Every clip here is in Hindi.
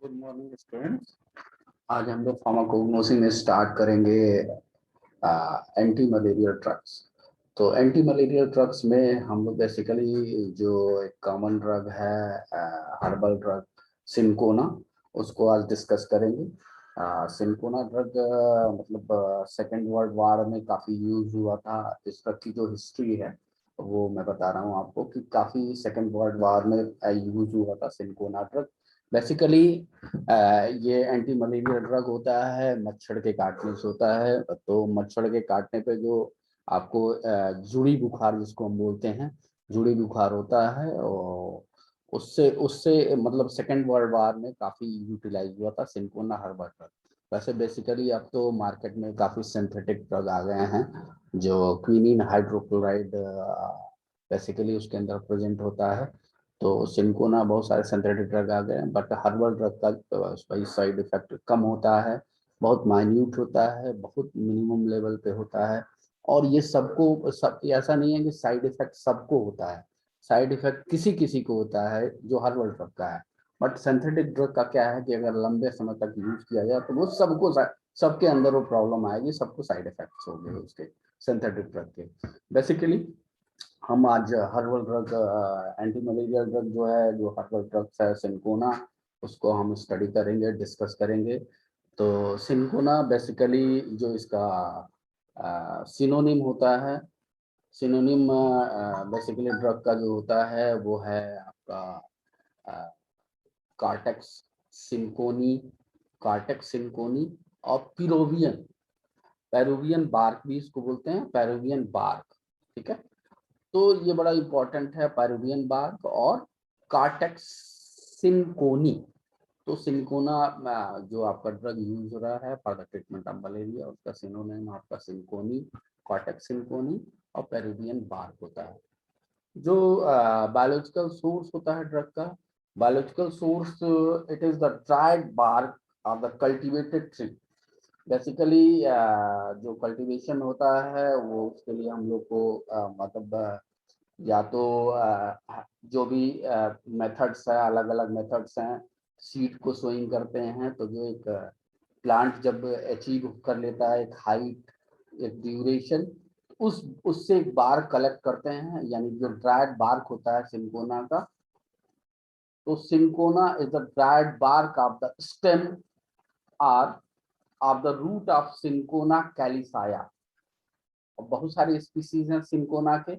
Good morning students. आज हम लोग फार्माकोग्नोसी में स्टार्ट करेंगे एंटी मलेरियल ड्रग्स। तो एंटी मलेरियल ड्रग्स में हम लोग बेसिकली जो एक कॉमन ड्रग है हर्बल ड्रग सिनकोना, उसको आज डिस्कस करेंगे। सिनकोना ड्रग मतलब सेकेंड वर्ल्ड वार में काफ़ी यूज हुआ था। इस ड्रग की जो हिस्ट्री है वो मैं बता रहा हूँ आपको कि काफ़ी सेकेंड वर्ल्ड वार में यूज हुआ था सिनकोना ड्रग। बेसिकली ये एंटी मलेरियल ड्रग होता है, मच्छर के काटने से होता है। तो मच्छर के काटने पे जो आपको जुड़ी बुखार जिसको हम बोलते हैं, जुड़ी बुखार होता है, और उससे उससे मतलब सेकेंड वर्ल्ड वार में काफ़ी यूटिलाइज हुआ था सिनकोना हर्बल ड्रग। वैसे बेसिकली अब तो मार्केट में काफ़ी सिंथेटिक ड्रग आ गए हैं, जो क्विनिन हाइड्रोक्लोराइड बेसिकली उसके अंदर प्रेजेंट होता है। तो सिनकोना बहुत सारे सिंथेटिक ड्रग आ गए हैं, बट हर्बल ड्रग का साइड इफेक्ट कम होता है, बहुत माइन्यूट होता है, बहुत मिनिमम लेवल पे होता है। और ये सबको सब ऐसा नहीं है कि साइड इफेक्ट सबको होता है, साइड इफेक्ट किसी किसी को होता है जो हर्बल ड्रग का है। बट सिंथेटिक ड्रग का क्या है कि अगर लंबे समय तक यूज किया जाए तो वो सबको सबके अंदर वो प्रॉब्लम आएगी, सबको साइड इफेक्ट्स होंगे उसके सिंथेटिक ड्रग के। बेसिकली हम आज herbal drug anti malarial drug जो है, जो हर्बल ड्रग्स है सिनकोना, उसको हम स्टडी करेंगे, डिस्कस करेंगे। तो सिनकोना बेसिकली जो इसका सिनोनिम होता है, सिनोनिम बेसिकली ड्रग का जो होता है वो है आपका कार्टेक्स सिनकोनी, कार्टेक्स सिनकोनी और पिरोवियन, पेरुवियन बार्क भी इसको बोलते हैं, पेरुवियन बार्क। ठीक है, तो ये बड़ा इंपॉर्टेंट है, पेरुवियन बार्क और कार्टेक्स सिनकोनी। तो सिनकोना जो आपका ड्रग यूज हो रहा है for the treatment of malaria, उसका सिनोनिम आपका सिनकोनी, कार्टेक्स सिनकोनी और पेरुवियन बार्क होता है। जो बायोलॉजिकल सोर्स होता है ड्रग का, biological source it is the dried bark of the cultivated tree. Basically जो कल्टीवेशन होता है वो उसके लिए हम लोग को मतलब या तो जो भी मेथड्स है, अलग अलग मेथड्स हैं। सीड को सोइंग करते हैं, तो जो एक प्लांट जब अचीव कर लेता है एक हाइट, एक ड्यूरेशन, उस उससे एक बार्क कलेक्ट करते हैं, यानी जो ड्राइड बार्क होता है सिनकोना का। तो cinchona is the dried bark of the stem or of the root of cinchona calisaya. और बहुत सारे स्पीसीज हैं सिनकोना के,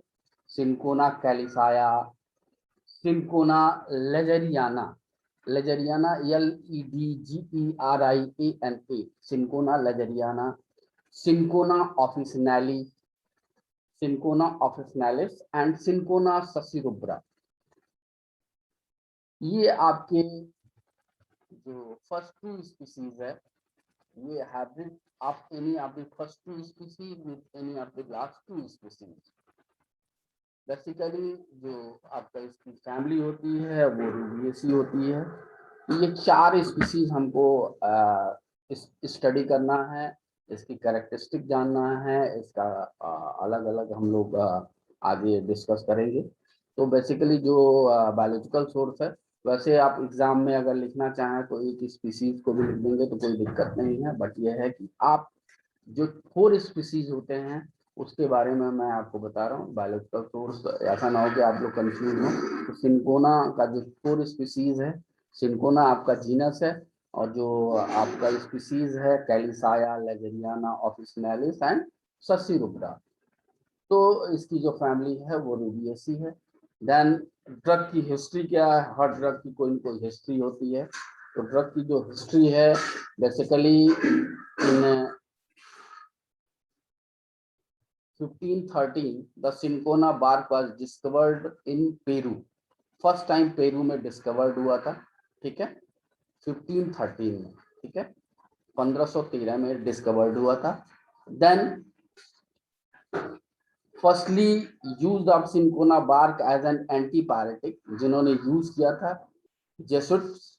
cinchona calisaya, cinchona ledgeriana, ledgeriana LEDGERIANA, cinchona ledgeriana, cinchona officinalis, cinchona officinalis and cinchona succirubra. ये आपके जो फर्स्ट टू स्पीसीज है, ये hybrid of any of the first two species with any of the last two species. Basically जो आपका इसकी फैमिली होती है वो रूबिएसी होती है। ये चार स्पीसीज हमको स्टडी करना है, इसकी कैरेक्टरिस्टिक जानना है, इसका अलग अलग हम लोग आगे डिस्कस करेंगे। तो बेसिकली जो बायोलॉजिकल सोर्स है, वैसे आप एग्जाम में अगर लिखना चाहें तो एक स्पीसीज को भी लिख देंगे तो कोई दिक्कत नहीं है, बट यह है कि आप जो 4 स्पीसीज होते हैं उसके बारे में मैं आपको बता रहा हूँ। बायोलॉजिकल सोर्स, ऐसा ना हो कि आप लोग कंफ्यूज हो। तो सिनकोना का जो 4 स्पीसीज है, सिनकोना आपका जीनस है, और जो आपका स्पीसीज है कैलिसाया, लेजरियाना, ऑफिसनालिस एंड ससिरुब्रा। तो इसकी जो फैमिली है वो रूबिएसी है। देन ड्रग की हिस्ट्री क्या है, हर ड्रग की कोई न कोई हिस्ट्री होती है। तो ड्रग की जो हिस्ट्री है, basically in 1513 the cinchona bark was discovered in Peru. First time Peru में डिस्कवर्ड हुआ था। ठीक है, 1513 में। ठीक है, 1513 में डिस्कवर्ड हुआ था। Then firstly use of cinchona bark as an antipyretic, जिन्होंने यूज किया था जेसुट्स,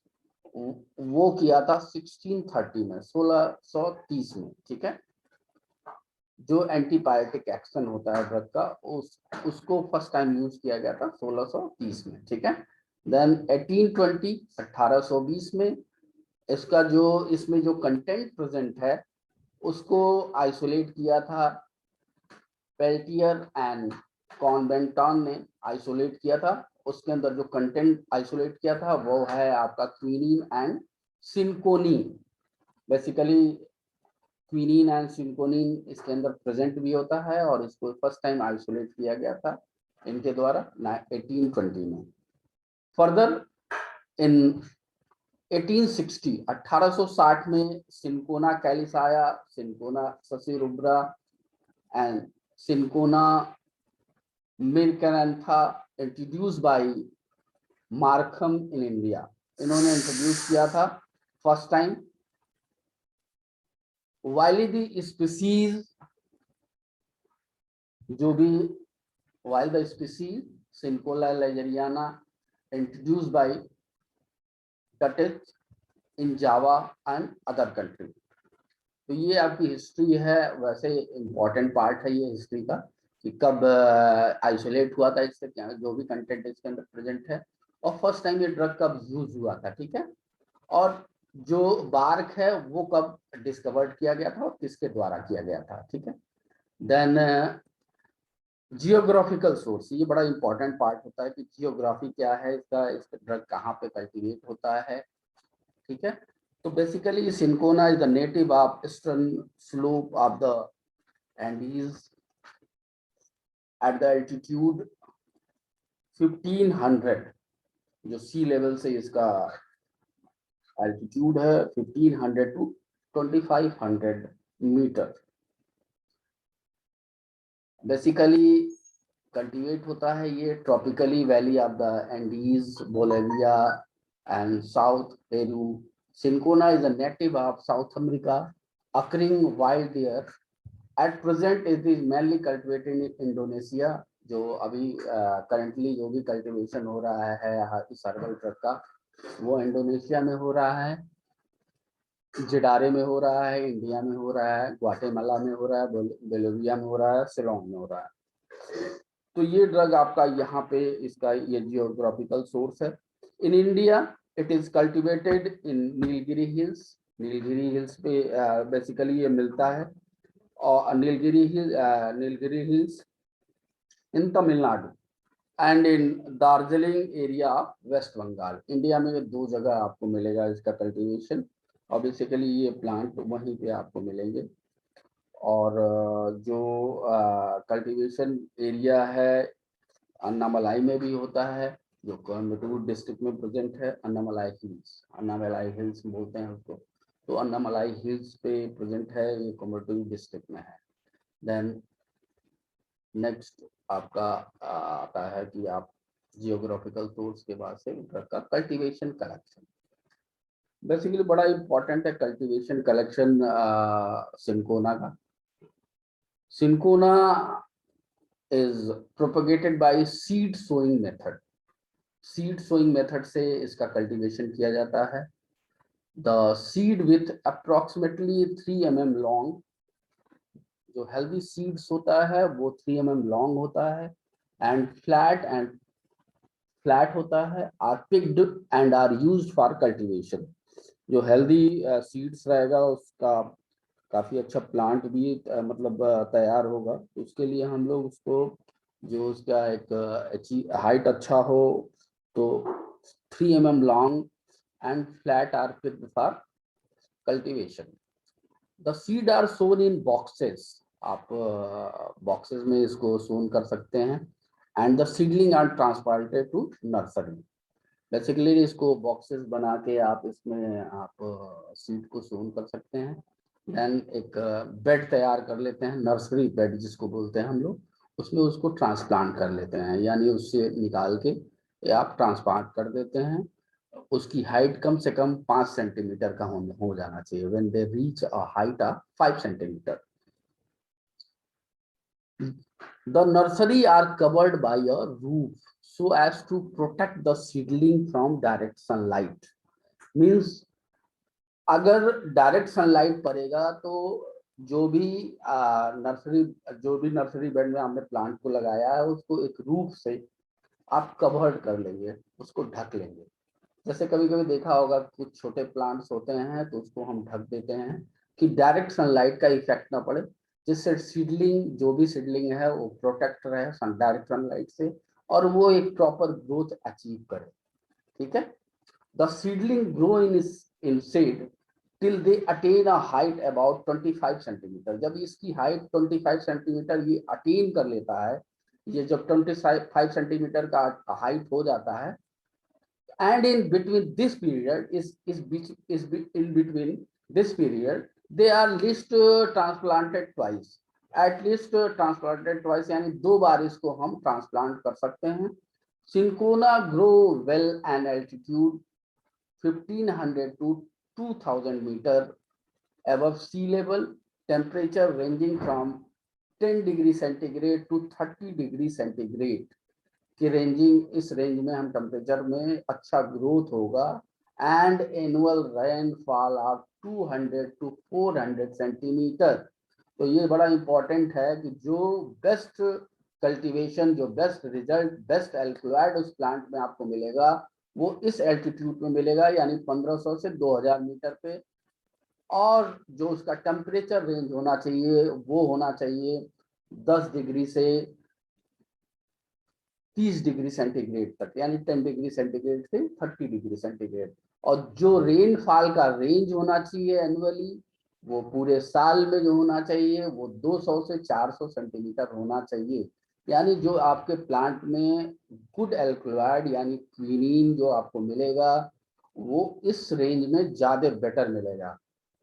वो किया था 1630 में, 1630 में। ठीक है, जो एंटीबायोटिक एक्शन होता है ड्रग का, उसको फर्स्ट टाइम यूज किया गया था 1630 में। ठीक है, देन 1820 1820 में इसका जो इसमें जो कंटेंट प्रेजेंट है उसको आइसोलेट किया था, पेल्टियर एंड कॉन्वेंटॉन ने आइसोलेट किया था। उसके अंदर जो कंटेंट आइसोलेट किया था वो है आपका quinine and cinchonine. Basically quinine and cinchonine इसके अंदर प्रेजेंट भी होता है और इसको फर्स्ट टाइम आइसोलेट किया गया था इनके द्वारा 1820 में। फर्दर इन 1860 में cinchona calisaya, cinchona succirubra and cinchona micrantha introduce by Markham in India. इन्होंने इंट्रोड्यूस किया था first time. Widely the species जो भी while the species cinchona ledgeriana introduce by डटेज in Java and other country. तो ये आपकी हिस्ट्री है, वैसे इंपॉर्टेंट पार्ट है ये हिस्ट्री का कि कब आइसोलेट हुआ था इससे, क्या जो भी कंटेंट इसके अंदर प्रेजेंट है, और फर्स्ट टाइम ये ड्रग कब यूज हुआ था, ठीक है, और जो बार्क है वो कब डिस्कवर्ड किया गया था और किसके द्वारा किया गया था, ठीक है। देन जियोग्राफिकल सोर्स, ये बड़ा इंपॉर्टेंट पार्ट होता है कि जियोग्राफी क्या है इसका, इसका ड्रग कहाँ पे कल्टीवेट होता है, ठीक है। तो basically cinchona is the native of eastern slope of the Andes at the altitude 1500, जो सी लेवल से इसका एल्टीट्यूड है 1500 टू 2500 मीटर। बेसिकली कल्टीवेट होता है ये tropically valley of the Andes, Bolivia and south Peru. Cinchona is a native of South America, occurring wild there. At present it is mainly cultivated in Indonesia। जो अभी करंटली जो भी कल्टीवेशन हो रहा है इस हर्बल ड्रग का वो इंडोनेशिया में हो रहा है, जिडारे में हो रहा है, इंडिया में हो रहा है, ग्वाटेमाला में हो रहा है, बोलिविया में हो रहा है, सिलोन में हो रहा है। तो ये ड्रग आपका यहाँ पे इसका ये जियोग्राफिकल सोर्स है। In India it is cultivated in Nilgiri hills. Nilgiri hills पे बेसिकली ये मिलता है, और Nilgiri hills in Tamil Nadu and in Darjeeling area of West Bengal. India में दो जगह आपको मिलेगा इसका कल्टीवेशन, और बेसिकली ये प्लांट वहीं पे आपको मिलेंगे। और जो कल्टीवेशन एरिया है अन्नामलाई में भी होता है, जो कोयम्बटूर डिस्ट्रिक्ट में प्रेजेंट है। अन्नामलाई हिल्स बोलते हैं उसको। तो अन्नामलाई हिल्स पे प्रेजेंट है, ये कोयम्बटूर डिस्ट्रिक्ट में है। देन नेक्स्ट आपका आता है कि आप जियोग्राफिकल सोर्स के बाद से ड्रग का कल्टीवेशन कलेक्शन। बेसिकली बड़ा इंपॉर्टेंट है कल्टीवेशन कलेक्शन सिंकोना का। Cinchona is propagated by seed sowing method। Seed sowing method से इसका कल्टीवेशन किया जाता है। The seed with approximately 3 mm long, जो हेल्दी सीड्स होता है वो 3 mm लॉन्ग होता है एंड फ्लैट होता है, are picked and are used for cultivation. जो हेल्दी सीड्स रहेगा उसका काफी अच्छा प्लांट भी मतलब तैयार होगा। तो उसके लिए हम लोग उसको जो उसका एक हाइट अच्छा हो तो 3 mm long and flat are picked for cultivation. The seed are sown in boxes, आप बॉक्सेस में इसको सोन कर सकते हैं। And the seedling are transplanted to nursery. Basically इसको बॉक्सेस बना के आप इसमें आप सीड को सोन कर सकते हैं। देन एक बेड तैयार कर लेते हैं, नर्सरी बेड जिसको बोलते हैं हम लोग, उसमें उसको ट्रांसप्लांट कर लेते हैं, यानी उससे निकाल के आप ट्रांसप्लांट कर देते हैं। उसकी हाइट कम से कम 5 सेंटीमीटर का हो जाना चाहिए। When they reach a height of 5 centimetre, the nursery are covered by a roof so as to protect the seedling from direct sunlight। means अगर डायरेक्ट सनलाइट पड़ेगा तो जो भी नर्सरी बेड में हमने प्लांट को लगाया है उसको एक रूफ से आप कवर्ड कर लेंगे, उसको ढक लेंगे। जैसे कभी कभी देखा होगा कुछ छोटे प्लांट्स होते हैं तो उसको हम ढक देते हैं कि डायरेक्ट सनलाइट का इफेक्ट ना पड़े, जिससे सीडलिंग जो भी सीडलिंग है वो प्रोटेक्ट रहे डायरेक्ट सनलाइट से और वो एक प्रॉपर ग्रोथ अचीव करे। ठीक है। The seedling grow in seed till they attain a height about 25 centimetre. जब इसकी हाइट 25 सेंटीमीटर ये अटेन कर लेता है, ये जब 25 सेंटीमीटर का हाइट हो जाता है, and in between this period is in between this period they are least transplanted twice, at least transplanted twice, यानी 2 बार इसको हम ट्रांसप्लांट कर सकते हैं। Cinchona grow well an altitude 1500 to 2000 meter above sea level, temperature ranging from 10 degree centigrade to 30 degree centigrade की रेंजिंग, इस रेंज में हम टेम्परेचर में अच्छा ग्रोथ होगा। And annual rainfall of 200 to 400 centimetre. तो ये बड़ा इंपॉर्टेंट है कि जो बेस्ट कल्टीवेशन, जो बेस्ट रिजल्ट, बेस्ट एल्क्लॉइड उस प्लांट में आपको मिलेगा वो इस एल्टीट्यूड में मिलेगा, यानी 1500 से 2000 मीटर पे। और जो उसका टेम्परेचर रेंज होना चाहिए वो होना चाहिए 10 डिग्री से 30 डिग्री सेंटीग्रेड तक, यानी 10 डिग्री सेंटीग्रेड से 30 डिग्री सेंटीग्रेड। और जो रेनफॉल का रेंज होना चाहिए एनुअली, वो पूरे साल में जो होना चाहिए वो 200 से 400 सेंटीमीटर होना चाहिए। यानी जो आपके प्लांट में गुड एल्कलॉइड यानी क्विनीन जो आपको मिलेगा वो इस रेंज में ज्यादा बेटर मिलेगा।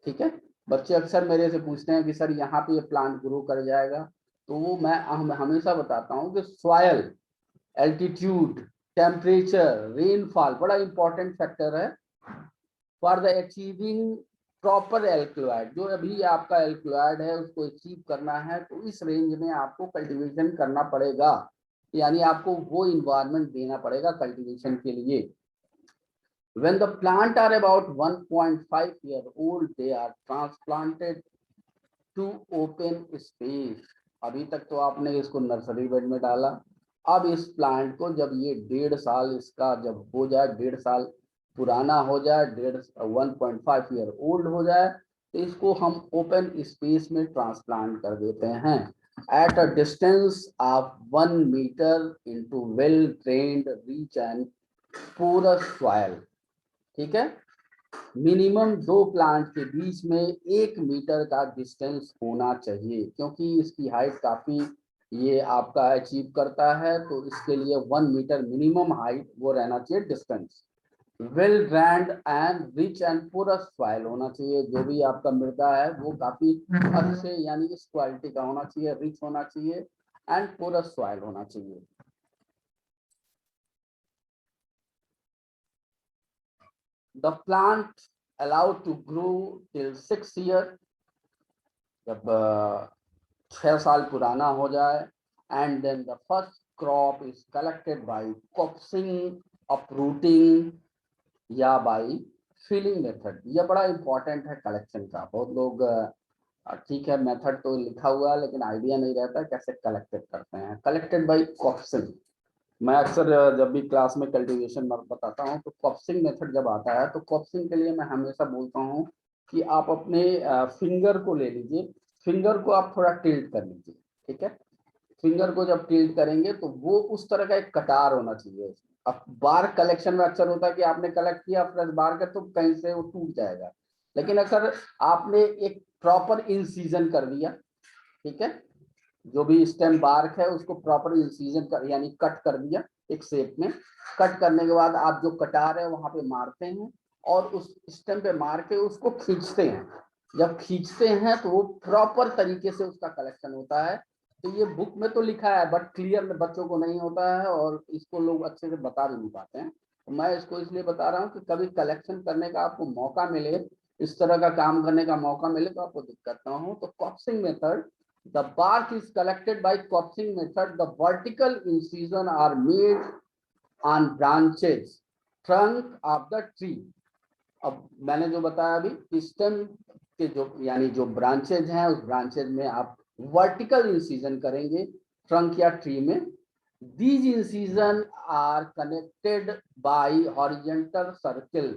ठीक है। बच्चे अक्सर मेरे से पूछते हैं कि सर यहाँ पे ये प्लांट ग्रो कर जाएगा, तो वो मैं हमेशा बताता हूँ कि सॉइल, एल्टीट्यूड, टेम्परेचर, रेनफॉल बड़ा इंपॉर्टेंट फैक्टर है फॉर द अचीविंग प्रॉपर एल्क्लॉइड। जो अभी आपका एल्क्लॉइड है उसको अचीव करना है तो इस रेंज में आपको कल्टीवेशन करना पड़ेगा, यानी आपको वो इन्वायरमेंट देना पड़ेगा कल्टीवेशन के लिए। When the plant are about 1.5 year old, they are transplanted to open space। अभी तक तो आपने इसको नर्सरी बेड में डाला, अब इस प्लांट को जब ये 1.5 साल इसका जब हो जाए, 1.5 साल पुराना हो जाए, 1.5 ईयर ओल्ड हो जाए, तो इसको हम ओपन स्पेस में ट्रांसप्लांट कर देते हैं at a distance of 1 metre into well drained rich and porous soil. ठीक है। मिनिमम 2 प्लांट के बीच में 1 मीटर का डिस्टेंस होना चाहिए, क्योंकि इसकी हाइट काफी ये आपका अचीव करता है, तो इसके लिए 1 मीटर मिनिमम हाइट वो रहना चाहिए distance. Well drained and rich and porous soil होना चाहिए, जो भी आपका मृदा है वो काफी अच्छे यानी इस क्वालिटी का होना चाहिए, रिच होना चाहिए एंड पोरस सॉइल होना चाहिए। The plant allowed to grow till 6 year, जब 6 साल पुराना हो जाए, and then the first crop is collected by copsing, uprooting या by filling method। यह बड़ा इंपॉर्टेंट है कलेक्शन का। बहुत लोग ठीक है मेथड तो लिखा हुआ है लेकिन आइडिया नहीं रहता कैसे कलेक्टेड करते हैं। कलेक्टेड बाय कॉप्सिंग, मैं अक्सर जब भी क्लास में कल्टीवेशन बताता हूँ तो कॉप्सिंग मेथड जब आता है तो कॉप्सिंग के लिए मैं हमेशा बोलता हूँ कि आप अपने फिंगर को ले लीजिए, फिंगर को आप थोड़ा टिल्ट कर लीजिए। ठीक है। फिंगर को जब टिल्ट करेंगे तो वो उस तरह का एक कटार होना चाहिए। अब बार कलेक्शन में अक्सर होता है कि आपने कलेक्ट किया प्लस बार का तो कहीं से वो टूट जाएगा, लेकिन अक्सर आपने एक प्रॉपर इंसीजन कर दिया। ठीक है। जो भी स्टेम बार्क है उसको प्रॉपर इंसीजन कर यानी कट कर दिया एक शेप में। कट करने के बाद आप जो कटार है वहां पे मारते हैं और उस स्टेम पे मार के उसको खींचते हैं। जब खींचते हैं तो वो प्रॉपर तरीके से उसका कलेक्शन होता है। तो ये बुक में तो लिखा है बट क्लियर में बच्चों को नहीं होता है और इसको लोग अच्छे से बता भी नहीं पाते हैं। तो मैं इसको इसलिए बता रहा हूँ कि कभी कलेक्शन करने का आपको मौका मिले, इस तरह का काम करने का मौका मिले तो आपको दिक्कत ना हो। तो कॉप्सिंग method, the bark is collected by copsing method, the vertical incision are made on branches trunk of the tree। अब मैंने जो बताया अभी स्टेम के जो यानी जो ब्रांचेज हैं उस ब्रांचेज में आप वर्टिकल इंसिजन करेंगे ट्रंक या ट्री में, These incisions are connected by horizontal circle.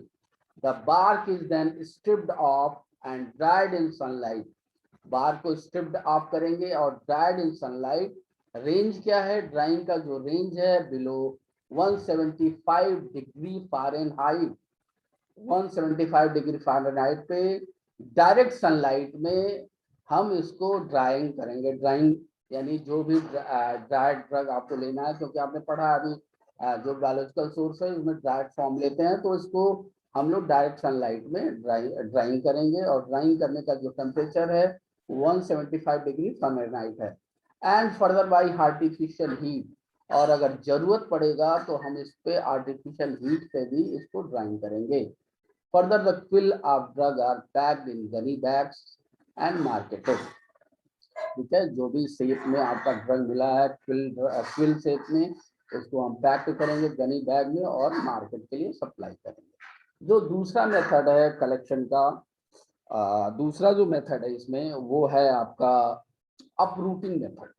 The bark is then stripped off and dried in sunlight. बार को स्ट्रिप्ड ऑफ करेंगे और ड्राइड इन सनलाइट। रेंज क्या है, ड्राइंग का जो रेंज है below 175 degree Fahrenheit, 175 degree Fahrenheit पे डायरेक्ट सनलाइट में हम इसको ड्राइंग करेंगे। ड्राइंग यानी जो भी ड्राइड ड्रग आपको लेना है, क्योंकि आपने पढ़ा अभी जो बायोलॉजिकल सोर्स है उसमें ड्राइड फॉर्म लेते हैं, तो इसको हम लोग डायरेक्ट सनलाइट में ड्राइंग करेंगे। और ड्राइंग करने का जो टेम्परेचर है 175 डिग्री फ़ारेनहाइट है। And further by artificial heat, और अगर जरूरत पड़ेगा तो हम इस पे आर्टिफिशियल हीट पे भी इसको ड्राइंग करेंगे। Further the quill of drug are packed in gunny bags and marketed. ठीक है, जो भी शेप में आपका ड्रग मिला है क्विल शेप में, उसको हम पैक करेंगे गनी बैग में और मार्केट के लिए सप्लाई करेंगे। जो दूसरा मेथड है कलेक्शन का, दूसरा जो मेथड है इसमें वो है आपका uprooting method.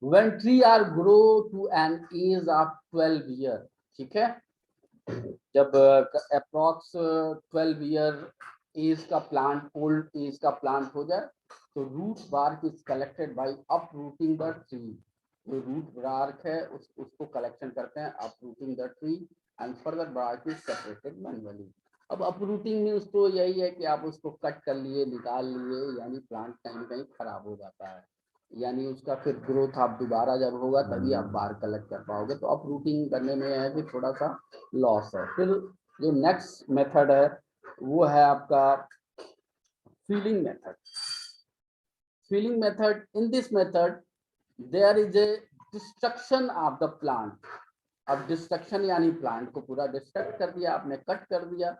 When tree are grow to an age of 12 year, ठीक है, जब अप्रॉक्स 12 ईयर एज का प्लांट, ओल्ड एज का प्लांट हो जाए, तो root bark is collected by uprooting the tree. जो रूट बार्क है उसको कलेक्शन करते हैं uprooting the tree and further bark is separated manually. अब अपरूटिंग मीन्स तो यही है कि आप उसको कट कर लिए, निकाल लिए, यानी प्लांट कहीं कहीं खराब हो जाता है, यानी उसका फिर ग्रोथ आप दोबारा जब होगा तभी आप बार कलेक्ट कर पाओगे। तो अपरूटिंग करने में है कि थोड़ा सा लॉस है। फिर जो नेक्स्ट मेथड है वो है आपका felling method. Felling method, in this method there is a destruction of the plant. अब डिस्ट्रक्शन यानी प्लांट को पूरा डिस्ट्रक्ट कर दिया आपने, कट कर दिया,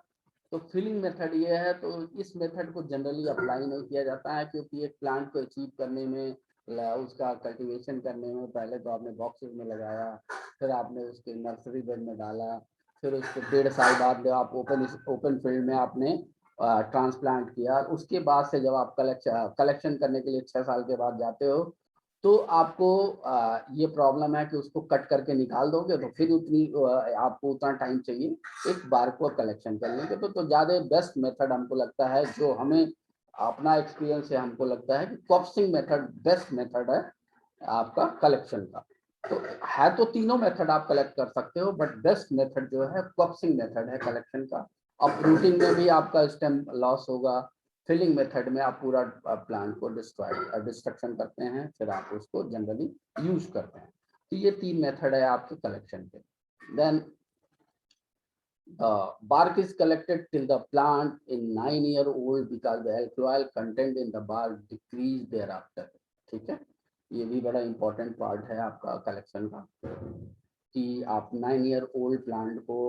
तो फिलिंग मेथड ये है। तो इस मेथड को जनरली अप्लाई नहीं किया जाता है, क्योंकि एक प्लांट को अचीव करने में, उसका कल्टीवेशन करने में, पहले तो आपने बॉक्सेस में लगाया, फिर आपने उसके नर्सरी बेड में डाला, फिर उसको 1.5 साल बाद आप ओपन फील्ड में आपने ट्रांसप्लांट किया, उसके बाद से जब आप कलेक्शन करने के लिए 6 साल के बाद जाते हो, तो आपको ये प्रॉब्लम है कि उसको कट करके निकाल दोगे तो फिर उतनी आपको उतना टाइम चाहिए एक बार को कलेक्शन करने के। तो ज़्यादा बेस्ट मेथड हमको लगता है, जो हमें अपना एक्सपीरियंस है, हमको लगता है कि कॉप्सिंग मेथड बेस्ट मेथड है आपका कलेक्शन का। तो है तो तीनों मेथड आप कलेक्ट कर सकते हो, बट बेस्ट मेथड जो है कॉप्सिंग मेथड है कलेक्शन का। अपरूटिंग में भी आपका स्टेम लॉस होगा, फिलिंग मेथड में आप पूरा प्लांट को डिस्ट्रक्शन करते हैं, फिर आप उसको जनरली यूज करते हैं। तो ये 3 मेथड है आपके कलेक्शन के। Then bark is collected till the plant in 9-year-old because the alcohol content in the bark decrease thereafter। ठीक है, ये भी बड़ा इंपॉर्टेंट पार्ट है आपका कलेक्शन का, कि आप 9-year-old प्लांट को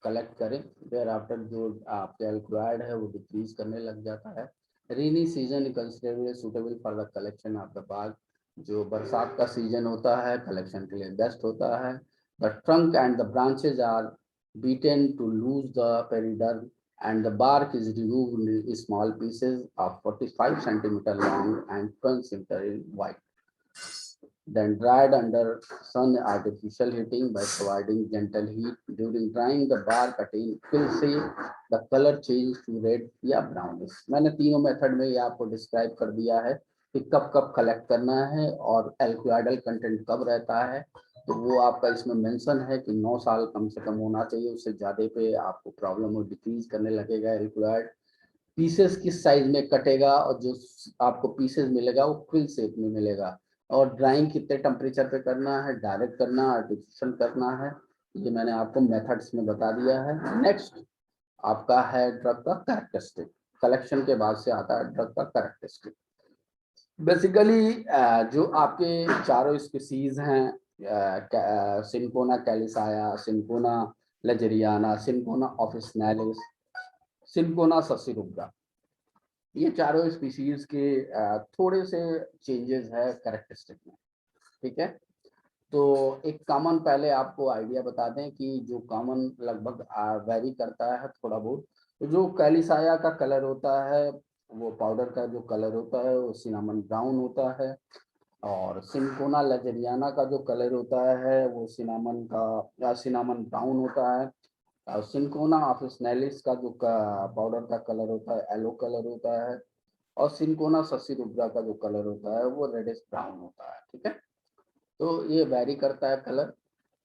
कलेक्ट करें, देयर आफ्टर जो आपके एल्कोहॉइड है वो डिक्रीज करने लग जाता है। Rainy season considerably suitable for the collection of the bark. जो बरसात का सीजन होता है कलेक्शन के लिए बेस्ट होता है। The trunk and the branches are beaten to lose the periderm and the bark is removed in small pieces of 45 centimeter long and 12 centimeter wide, then dried under sun artificial heating by providing gentle heat. During drying the bark attain fill shape, the color change to red या brownish। मैंने तीनों मेथड में ये आपको डिस्क्राइब कर दिया है कि कब कब कलेक्ट करना है और एल्कोहॉइडल कंटेंट कब रहता है। तो वो आपका इसमें मेंशन है कि 9 साल कम से कम होना चाहिए, उससे ज़्यादा पे आपको प्रॉब्लम हो डिक्रीज करने लगेगा एल्कोहॉइड। पीसेस किस साइज में कटेगा और जो आपको पीसेस मिलेगा वो क्विल शेप में मिलेगा। और ड्राइंग कितने टेम्परेचर पे करना है, डायरेक्ट करना, आर्टिफिशियल करना है, ये मैंने आपको मेथड्स में बता दिया है। नेक्स्ट आपका है ड्रग का कैरेक्टरिस्टिक। कलेक्शन के बाद से आता है ड्रग का कैरेक्टरिस्टिक। बेसिकली जो आपके चारों स्पीसीज हैं, सिंकोना कैलिसाया, सिंकोना लेजेरियाना, सिंकोना ऑफिसनैलिस, सिंकोना ससिरुब्रा, ये चारों स्पीसीज के थोड़े से चेंजेस है कैरेक्टरिस्टिक में। ठीक है, तो एक कॉमन पहले आपको आइडिया बता दें कि जो कॉमन लगभग वेरी करता है थोड़ा बहुत। तो जो कैलिसाया का कलर होता है वो पाउडर का जो कलर होता है वो सिनामन ब्राउन होता है। और सिंकोना लेजेरियाना का जो कलर होता है वो सिनामन का या सिनामन ब्राउन होता है। और सिंकोना ऑफिसनेलिस का जो पाउडर का कलर होता है येलो कलर होता है। और सिंकोना सस्सीरुब्रा का जो कलर होता है वो रेडिश ब्राउन होता है। ठीक है, तो ये वेरी करता है colour,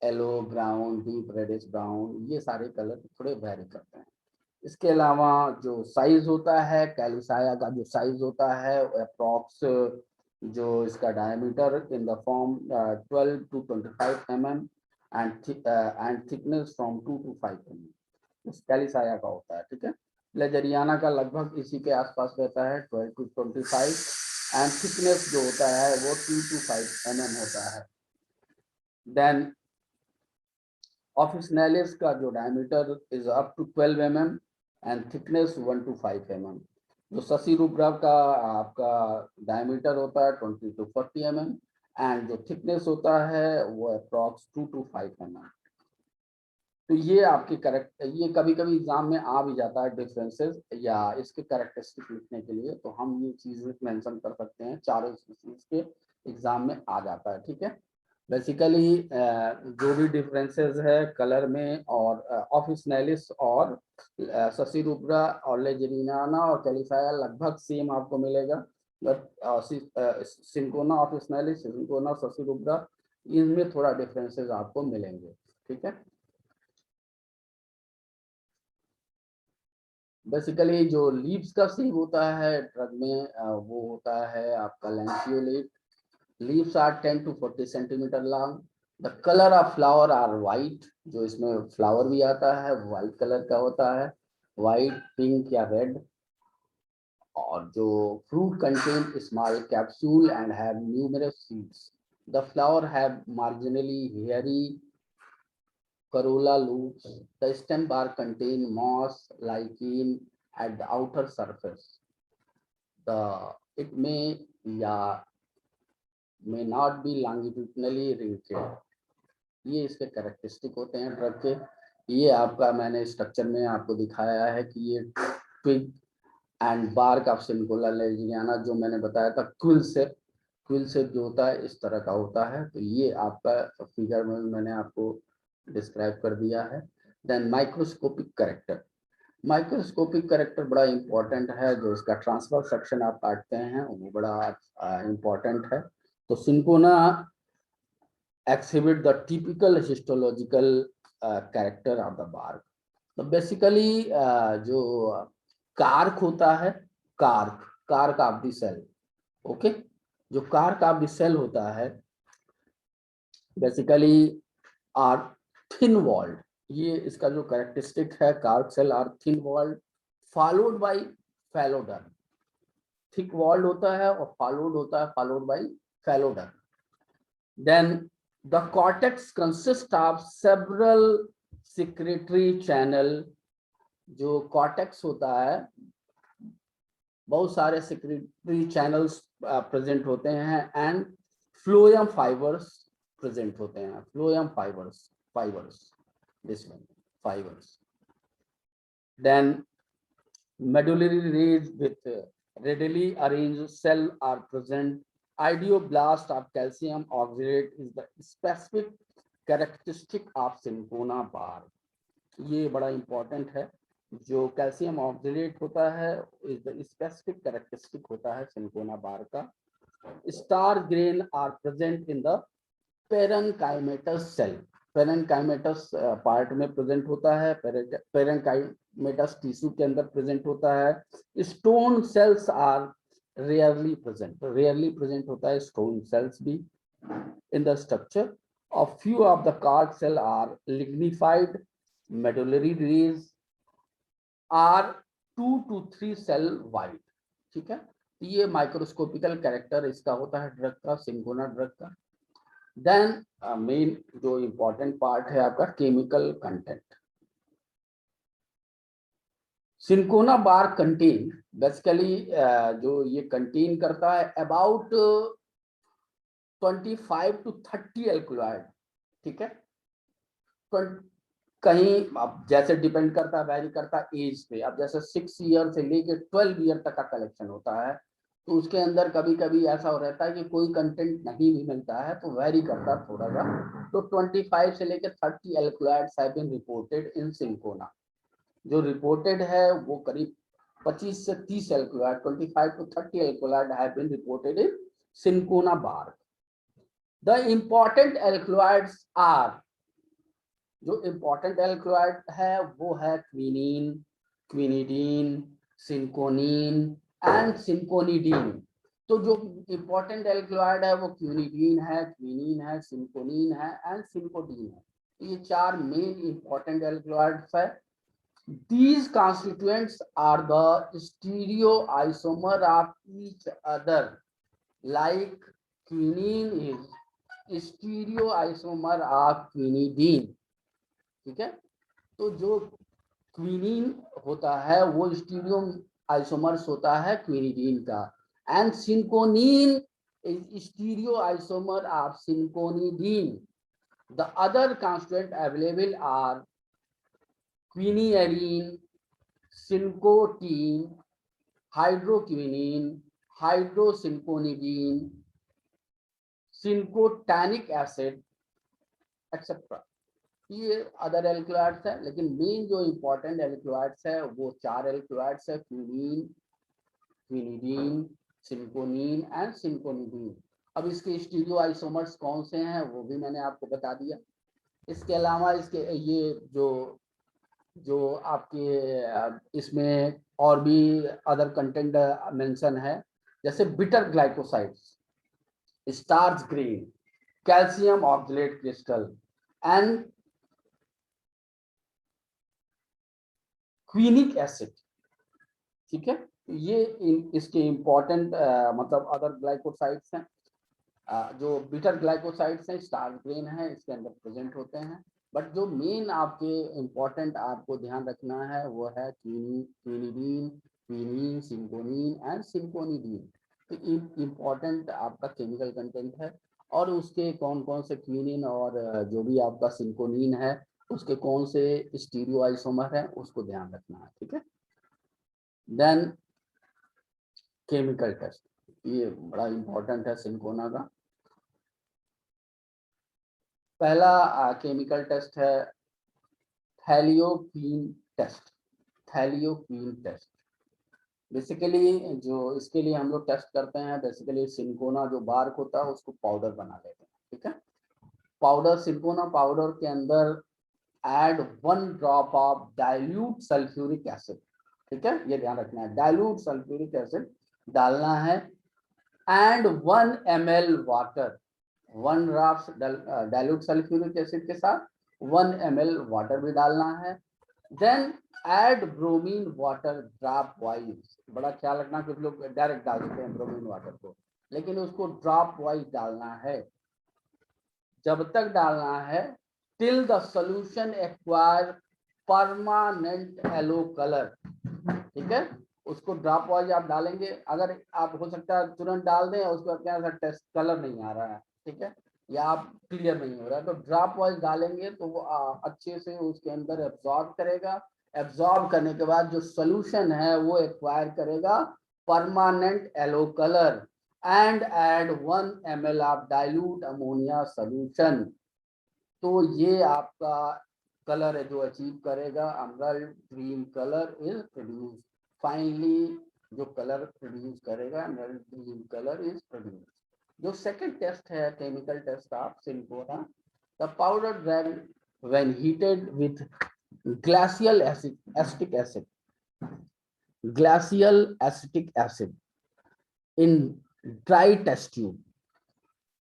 yellow, brown, deep reddish brown, ये सारे कलर थोड़े वेरी करते हैं। इसके अलावा जो साइज होता है कैलिसाया का जो साइज होता है अप्रॉक्स जो इसका diameter in the form 12 to 25 mm and thickness from 2 to 5 mm इस कैलिसाया का होता है। ठीक है, लेजरियाना का लगभग इसी के आसपास रहता है 12 to 25 एंड थिकनेस जो होता है वो 2 to 5 mm होता है। देन ऑफिसनेलिस का जो diameter is up to 12 mm and thickness 1 to 5 mm। जो ससीरुब्रा का आपका डायमीटर होता है 20 to 40 mm एंड जो थिकनेस होता है वो अप्रॉक्स 2 to 5 mm। तो ये आपके करेक्ट, ये कभी कभी एग्जाम में आ भी जाता है डिफरेंसेस या इसके कैरेक्टरिस्टिक लिखने के लिए, तो हम ये चीज मेंशन कर सकते हैं, चारों स्पीशीज के एग्जाम में आ जाता है। ठीक है, बेसिकली जो भी डिफरेंसेस है कलर में और ऑफिसनेलिस और ससीरुब्रा और लेजेरियाना और कैलिसाया लगभग सेम आपको मिलेगा, बट सिंकोना ऑफिसनेलिस, सिंकोना ससीरुब्रा, इनमें थोड़ा डिफरेंसेस आपको मिलेंगे। ठीक है, बेसिकली जो लीव्स का शेप होता है ड्रग में वो होता है आपका lanceolate. Leaves are 10 to 40 centimeter long. The colour of flower are white, जो इसमें फ्लावर भी आता है वाइट कलर का होता है, वाइट, पिंक या रेड। और जो fruit contain small capsule and have numerous seeds. The flower have marginally hairy corolla loops. The stem bar contain moss, lichen at the outer surface. The it may या may not be longitudinally wrinkled. ये इसके कैरेक्टरिस्टिक होते हैं ड्रग के। ये आपका मैंने स्ट्रक्चर में आपको दिखाया है कि ये twig and bark of cinchona ledgeriana जो मैंने बताया था क्विल शेप जो होता है इस तरह का होता है। तो ये आपका फिगर में मैंने आपको डिस्क्राइब कर दिया है। Then microscopic character, microscopic character बड़ा इंपॉर्टेंट है, जो इसका ट्रांसफर सेक्शन आप काटते हैं वो बड़ा इंपॉर्टेंट है। तो cinchona exhibit the typical histological character of the bark। तो बेसिकली जो कार्क होता है, cork of the cell, okay, जो कार्क ऑफ द सेल होता है बेसिकली आर थिन वॉल्ड। ये इसका जो कैरेक्टरिस्टिक है, cork cell are thin walled followed by phelloderm. Thick walled होता है और followed by phelloderm. Then the cortex consists of several secretory channel। जो कॉर्टेक्स होता है बहुत सारे secretory channels प्रेजेंट होते हैं एंड फ्लोएम फाइबर्स प्रेजेंट होते हैं, phloem fibres this one fibres. Then medullary rays with readily arranged cell are present। Idioblast of calcium oxalate is the specific characteristic of cinchona bark. ये बड़ा इंपॉर्टेंट है, जो कैल्शियम ऑक्सलेट होता है इज द स्पेसिफिक कैरेक्टरिस्टिक होता है सिंकोना बार का। Starch grain are present in the parenchymatous cell. Parenchymatous part में प्रेजेंट होता है, पेरेन्काइमेटस टिश्यू के अंदर प्रेजेंट होता है। Stone cells are rarely present होता है स्टोन सेल्स भी in the structure of few of the cork cell are lignified. Medullary rays are 2 to 3 cell wide. ठीक है, ये माइक्रोस्कोपिकल कैरेक्टर इसका होता है ड्रग का, सिंकोना ड्रग का। देन मेन जो इंपॉर्टेंट पार्ट है आपका केमिकल कंटेंट। सिंकोना बार कंटेन बेसिकली जो ये कंटेन करता है अबाउट 25 to 30 एल्कोलॉइड। ठीक है, कहीं अब जैसे डिपेंड करता है, वैरी करता है एज पे। अब जैसे 6 ईयर से लेके 12 ईयर तक का कलेक्शन होता है तो उसके अंदर कभी कभी ऐसा हो रहता है कि कोई कंटेंट नहीं भी मिलता है, तो वेरी करता है थोड़ा सा। तो 25 से लेकर 30 alkaloids have been reported in cinchona. जो रिपोर्टेड है वो करीब 25 से 30 alkaloid, 25 to 30 alkaloid have been reported in cinchona bark. The important alkaloids are, जो इम्पोर्टेंट एल्कलॉइड है वो है quinine, quinidine, cinchonine and cinchonidine. तो जो इम्पोर्टेंट एल्कलॉइड है वो क्विनिडीन है, क्विनीन है, सिंकोनीन है एंड सिंकोडीन है। ये चार मेन इम्पोर्टेंट एल्कलॉइड्स है। These constituents are the stereoisomer of each other, like quinine is stereoisomer of quinidine। ठीक है, तो जो क्विनीन होता है वो स्टीरियो आइसोमर्स होता है क्विनिडीन का, and cinchonine is stereo isomer of cinchonidine. The other constituent available are quinicine, cinchotine, hydroquinine, hydrocinchonidine, cinchotannic acid etcetera. ये अदर एल्कलॉइड्स है, लेकिन मेन जो इंपॉर्टेंट एल्कलॉइड्स है वो चार एल्कलॉइड्स है, क्विनीन, क्विनिडीन, सिंकोनीन एंड सिंकोनिडीन। अब इसके स्टीरियो आइसोमर्स कौन से हैं वो भी मैंने आपको बता दिया। इसके अलावा इसके ये जो जो आपके इसमें और भी अदर कंटेंट मेंशन है, जैसे bitter glycosides, starch grain, calcium oxalate crystal and quinic acid. ठीक है, ये इसके इंपॉर्टेंट मतलब अदर ग्लाइकोसाइड्स हैं। जो बिटर ग्लाइकोसाइड्स हैं, स्टार्च ग्रेन है, इसके अंदर प्रेजेंट होते हैं। बट जो मेन आपके इम्पोर्टेंट आपको ध्यान रखना है वो है क्विनिडीन, क्विनीन, सिंकोनीन एंड सिंकोनिडीन। तो इम्पोर्टेंट आपका केमिकल कंटेंट है, और उसके कौन कौन से क्विनिन और जो भी आपका सिंकोनीन है उसके कौन से स्टीरियो आइसोमर है उसको ध्यान रखना है। ठीक है, देन केमिकल टेस्ट, ये बड़ा इंपॉर्टेंट है सिंकोना का। पहला केमिकल टेस्ट है थैलियोक्वीन टेस्ट। थैलियोक्वीन टेस्ट बेसिकली जो इसके लिए हम लोग टेस्ट करते हैं, बेसिकली सिंकोना जो बार्क होता है उसको पाउडर बना लेते हैं। ठीक है, पाउडर, सिंकोना पाउडर के अंदर add 1 drop of dilute sulphuric acid. ठीक है, ये ध्यान रखना है, डाइल्यूट सल्फ्यूरिक एसिड डालना है, and 1 ml water, 1 drop dilute sulphuric acid के साथ 1 ml वाटर भी डालना है। Then add bromine water dropwise. बड़ा ख्याल रखना, कुछ लोग डायरेक्ट डाल देते हैं ब्रोमीन वाटर को, लेकिन उसको ड्रॉप वाइज डालना है। जब तक डालना है till the solution acquire permanent yellow colour. ठीक है, उसको ड्रॉप वाइज आप डालेंगे। अगर आप हो सकता है तुरंत डाल दें और उसके बाद क्या टेस्ट कलर नहीं आ रहा है, ठीक है, या आप क्लियर नहीं हो रहा है, तो ड्रॉप वाइज डालेंगे तो वो अच्छे से उसके अंदर एब्जॉर्ब करेगा। एब्जॉर्ब करने के बाद जो सोल्यूशन है वो एक्वायर करेगा permanent yellow colour, and add 1 ml of dilute ammonia solution. तो ये आपका कलर है जो अचीव करेगा, emerald green colour is produce. Finally जो कलर प्रोड्यूस करेगा, emerald green colour is produce. जो सेकंड टेस्ट है chemical test of cinchona, the powder drug when heated with glacial acetic acid, glacial acetic acid in dry test tube.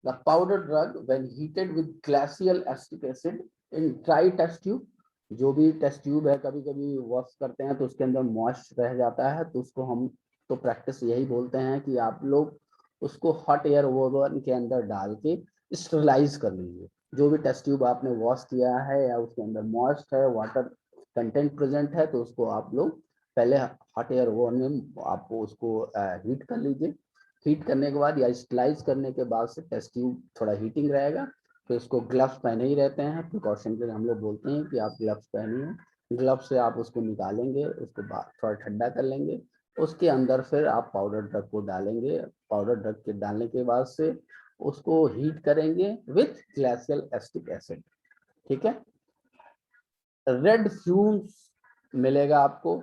The powder drug when heated with glacial acetic acid in dry test tube, जो भी टेस्ट ट्यूब है कभी कभी वॉश करते हैं तो उसके अंदर मॉइस्ट रह जाता है, तो उसको हम तो प्रैक्टिस यही बोलते हैं कि आप लोग उसको हॉट एयर ओवन के अंदर डाल के स्टरलाइज कर लीजिए। जो भी टेस्ट ट्यूब आपने वॉश किया है या उसके अंदर मॉइस्ट है, वाटर कंटेंट प्रेजेंट है, तो उसको आप लोग पहले हॉट एयर ओवन में आपको उसको हीट कर लीजिए। हीट करने के बाद या स्टरलाइज करने के बाद से टेस्ट ट्यूब थोड़ा हीटिंग रहेगा, तो इसको ग्लव्स पहने ही रहते हैं, प्रिकॉशन के लिए हम लोग बोलते हैं कि आप ग्लव्स पहनिए। ग्लव्स से आप उसको निकालेंगे, उसको थोड़ा ठंडा कर लेंगे, उसके अंदर फिर आप पाउडर ड्रग को डालेंगे। पाउडर ड्रग के डालने के बाद से उसको हीट करेंगे विथ ग्लाइसियल एसिटिक एसिड, ठीक है। रेड फ्यूम्स मिलेगा आपको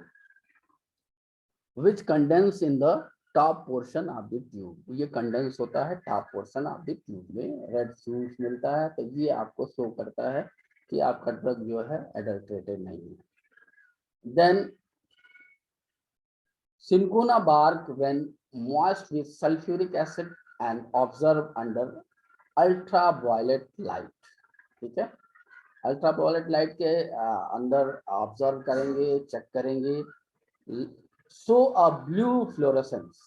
which condense in the top portion of the tube. ये कंडेंस होता है top portion of the tube में, रेड फ्यूम्स मिलता है। तो ये आपको शो करता है कि आपका ड्रग जो है एडल्ट्रेटेड नहीं है। Then cinchona bark when moist with sulfuric acid and observed under ultraviolet light, ठीक है। अल्ट्रावायलेट लाइट के अंदर ऑब्जर्व करेंगे, चेक करेंगे, show a blue fluorescence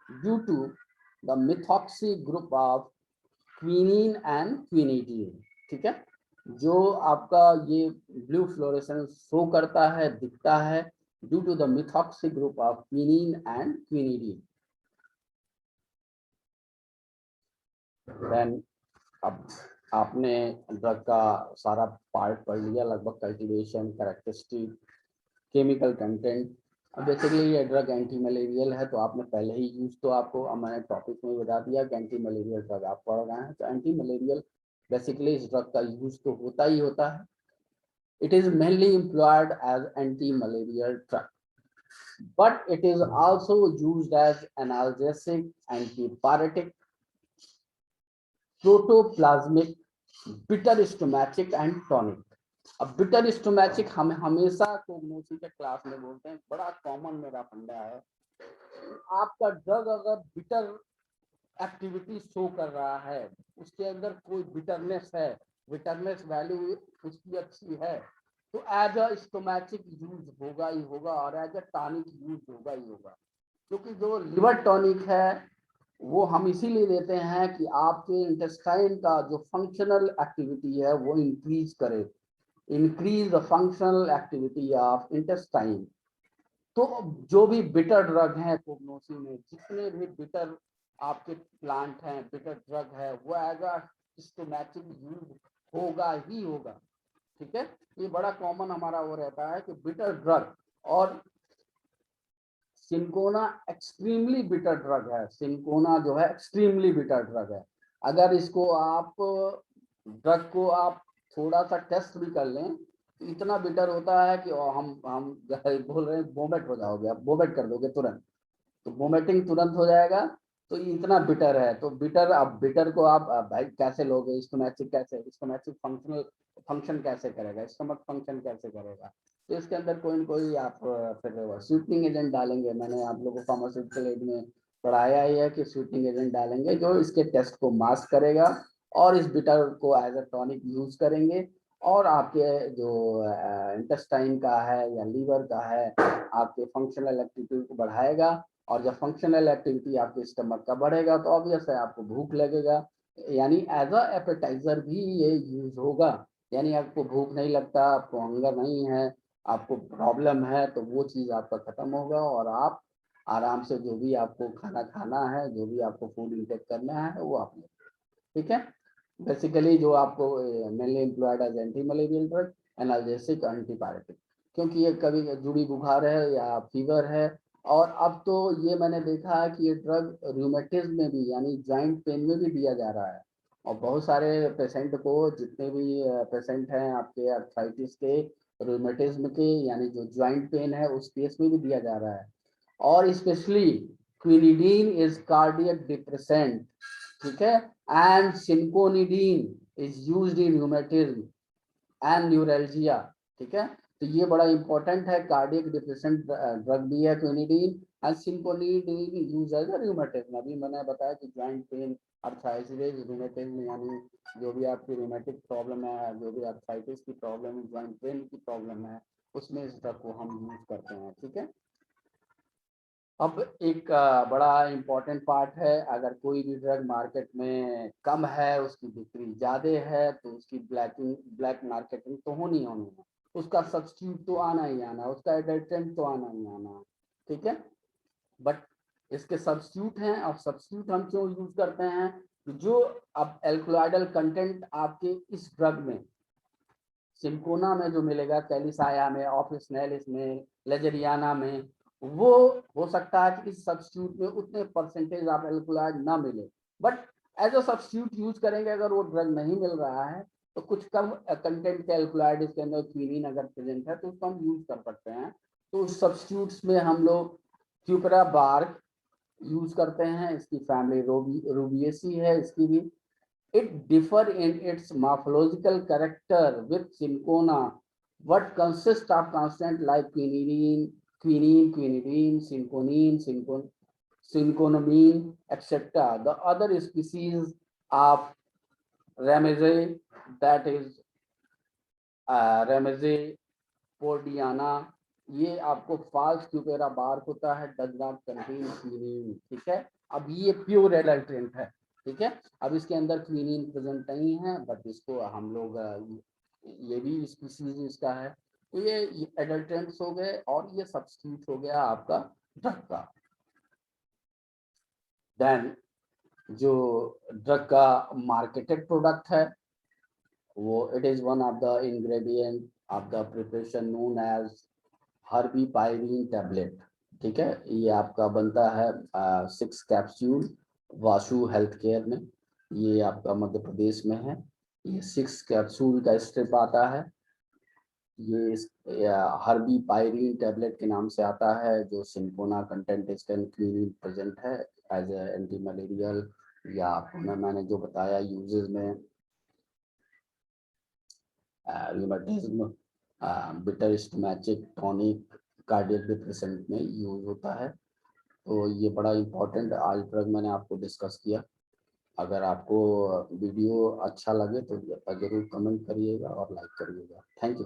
due to the methoxy group of quinine and quinidine, ठीक है। जो आपका ये ब्लू फ्लोरेसेंस शो करता है, दिखता है, due to the methoxy group of quinine and quinidine. देन अब आपने ड्रग का सारा पार्ट पढ़ लिया लगभग, कल्टीवेशन, कैरेक्टरिस्टिक, केमिकल कंटेंट। अब बेसिकली ये ड्रग एंटी मलेरियल है, तो आपने पहले ही यूज, तो आपको मैंने टॉपिक में बता दिया कि एंटी मलेरियल ड्रग आप पढ़ रहे हैं। तो एंटी मलेरियल बेसिकली इस ड्रग का यूज तो होता ही होता है। It is mainly employed as anti-malarial drug, but it is also used as analgesic, antipyretic, protoplasmic, bitter stomachic and tonic। अब बिटर स्टोमैचिक हम हमेशा कोग्नोसी के क्लास में बोलते हैं, बड़ा कॉमन मेरा फंडा है। आपका ड्रग अगर बिटर एक्टिविटी शो कर रहा है, उसके अंदर कोई बिटरनेस है, बिटरनेस वैल्यू उसकी अच्छी है, तो एज अ स्टोमैचिक यूज होगा ही होगा और एज अ टॉनिक यूज होगा ही होगा। क्योंकि जो लिवर टॉनिक है वो हम इसीलिए देते हैं कि आपके इंटेस्टाइन का जो फंक्शनल एक्टिविटी है वो इंक्रीज करे, increase the functional activity of intestine. तो जो भी बिटर ड्रग है कोग्नोसी में, जितने भी बिटर आपके प्लांट हैं, बिटर ड्रग है, वो एज अ सिस्टमैटिक यूज होगा ही होगा, ठीक है। ये बड़ा कॉमन हमारा वो रहता है कि बिटर ड्रग, और सिंकोना एक्सट्रीमली बिटर ड्रग है। सिंकोना जो है एक्सट्रीमली बिटर ड्रग है। अगर इसको आप ड्रग को आप थोड़ा सा टेस्ट भी कर लें तो इतना बिटर होता है कि हम बोल रहे हैं वोमिट हो जाओगे, आप वोमिट कर दोगे तुरंत, तो वोमिटिंग तुरंत हो जाएगा। तो इतना बिटर है। तो बिटर, अब बिटर को आप भाई कैसे लोगे, स्टोमैचिक कैसे, स्टोमैचिक फंक्शन कैसे करेगा, स्टमक फंक्शन कैसे करेगा। तो इसके अंदर कोई न कोई आप फिर स्वीटनिंग एजेंट डालेंगे। मैंने आप लोगों को फार्मास्यूटिकल एड में पढ़ाया ही है कि स्वीटनिंग एजेंट डालेंगे जो इसके टेस्ट को मास्क करेगा, और इस बिटर को एज अ टॉनिक यूज करेंगे, और आपके जो इंटेस्टाइन का है या लीवर का है, आपके फंक्शनल एक्टिविटी को बढ़ाएगा। और जब फंक्शनल एक्टिविटी आपके स्टमक का बढ़ेगा तो ऑब्वियस है आपको भूख लगेगा, यानी एज अ एपेटाइजर भी ये यूज होगा। यानी आपको भूख नहीं लगता, आपको हंगर नहीं है, आपको प्रॉब्लम है, तो वो चीज़ आपका खत्म होगा और आप आराम से जो भी आपको खाना खाना है, जो भी आपको फूड इंटेक करना है वो आप, ठीक है। बेसिकली जो आपको mainly employed as anti malarial drug, analgesic, antipyretic, क्योंकि ये कभी जुड़ी बुखार है या फीवर है। और अब तो ये मैंने देखा है कि ये ड्रग रूमेटिज्म में भी, यानी जॉइंट पेन में भी दिया जा रहा है। और बहुत सारे पेशेंट को, जितने भी पेशेंट हैं आपके आर्थराइटिस के, रूमेटिज्म के, यानी जो जॉइंट पेन है उस केस में भी दिया जा रहा है। और specially quinidine is cardiac depressant, ठीक है, and cinchonidine is used in rheumatism and neuralgia, ठीक है। तो ये बड़ा इंपॉर्टेंट है, कार्डियक डिप्रेसेंट ड्रग भी है quinidine, and cinchonidine use as rheumatism. अभी मैंने बताया कि जॉइंट पेन, अर्थराइटिस, रूमेटिज्म, यानी जो भी आपकी रूमेटिक प्रॉब्लम है, जो भी अर्थराइटिस की प्रॉब्लम है, जॉइंट पेन की प्रॉब्लम है, उसमें इस ड्रग को हम यूज करते हैं, ठीक है। अब एक बड़ा इम्पोर्टेंट पार्ट है, अगर कोई भी ड्रग मार्केट में कम है, उसकी बिक्री ज़्यादा है, तो उसकी ब्लैक मार्केटिंग तो होनी होनी है, उसका सब्स्टिट्यूट तो आना ही आना, उसका एडल्ट्रेंट तो आना ही आना, ठीक है। बट इसके सब्स्टिट्यूट हैं, और सब्स्टिट्यूट हम क्यों यूज करते हैं, जो अब एल्कोलाइडल कंटेंट आपके इस ड्रग में, सिंकोना में जो मिलेगा, कैलिसाया में, ऑफिसनेलिस में, लेजरियाना में, वो हो सकता है कि इस सब्स्टिट्यूट में उतने परसेंटेज ऑफ एल्कोलॉइड ना मिले, but as a substitute use करेंगे। अगर वो ड्रग नहीं मिल रहा है तो कुछ कम कंटेंट के एल्कोलॉइड इसके अंदर क्विनीन अगर प्रेजेंट है तो उसको हम यूज कर सकते हैं। तो उस सब्स्टिट्यूट्स में हम लोग क्यूपरा बार्क यूज करते हैं, इसकी फैमिली रूबिएसी है इसकी भी। It differ in its morphological character with cinchona what consists of constant like quinidine, synconomine, etc. The other species of Ramesay, that is Ramesay pordiana, ये आपको फाल्स क्यूपेरा बार्क होता है, डज नॉट कंटेन क्विनीन। ठीक है, अब ये प्योर एडल्ट्रेंट है। ठीक है, अब इसके अंदर क्विनीन प्रेजेंट नहीं है, बट इसको हम लोग ये भी स्पीसीज इसका है। तो ये एडल्ट्रेंट्स हो गए और ये सब्स्टिट्यूट हो गया आपका ड्रग का। देन जो ड्रग का मार्केटेड प्रोडक्ट है वो it is one of the ingredient of the preparation known as herbipyrin tablet. ठीक है, ये आपका बनता है 6 कैप्सूल वाशु हेल्थ केयर में, ये आपका मध्य प्रदेश में है। ये 6 कैप्सूल का स्ट्रिप आता है। ये हर्बीपाइरिन टैबलेट के नाम से आता है, जो सिंकोना कंटेंट इसका क्विनीन प्रेजेंट है एज ए एंटी मलेरियल, या आपको मैंने जो बताया यूजेस में rheumatism, bitter stomachic tonic, cardiac depressant में यूज होता है। तो ये बड़ा इम्पोर्टेंट आज ड्रग मैंने आपको डिस्कस किया। अगर आपको वीडियो अच्छा लगे तो जरूर कमेंट करिएगा और लाइक करिएगा। Thank you.